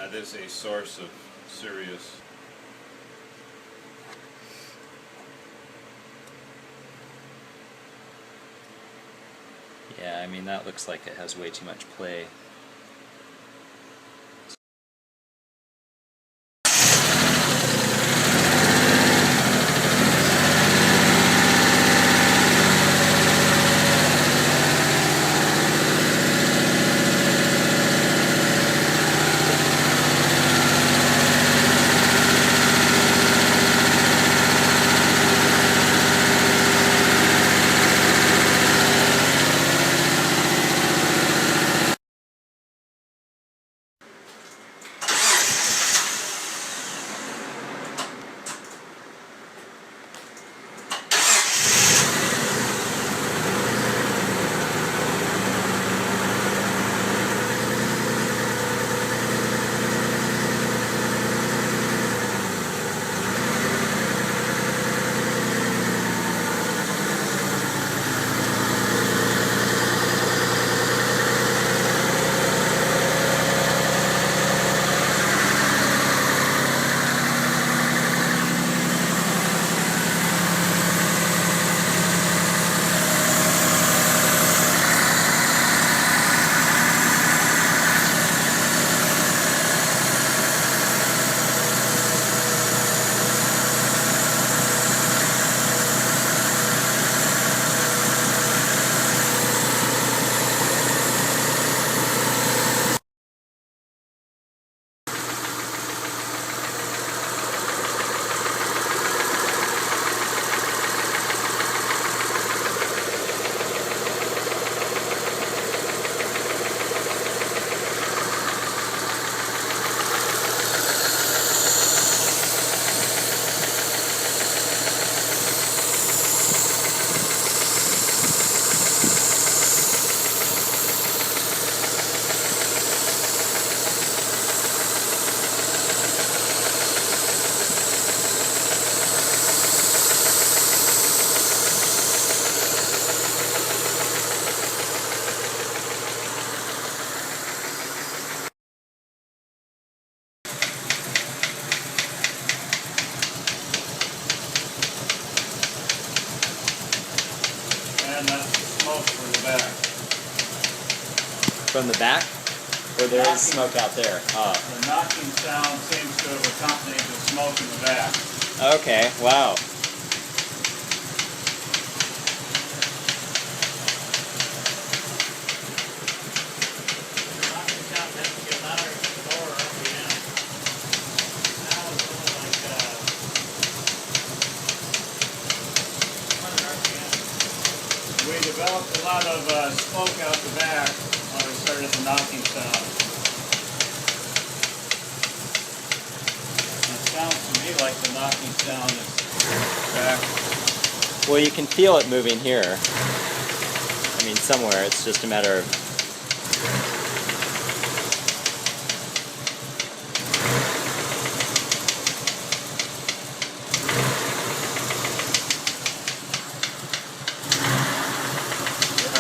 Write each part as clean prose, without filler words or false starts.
That is a source of serious. Yeah, I mean that looks like it has way too much play. And that's the smoke from the back. From the back? Or there is smoke out there? Oh. The knocking sound seems to have accompanied the smoke in the back. Okay, wow. We developed a lot of smoke out the back when we started the knocking sound. It sounds to me like the knocking sound is back. Well, you can feel it moving here. I mean, somewhere. It's just a matter of...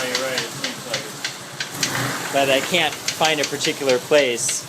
You're right, it seems like it's... But I can't find a particular place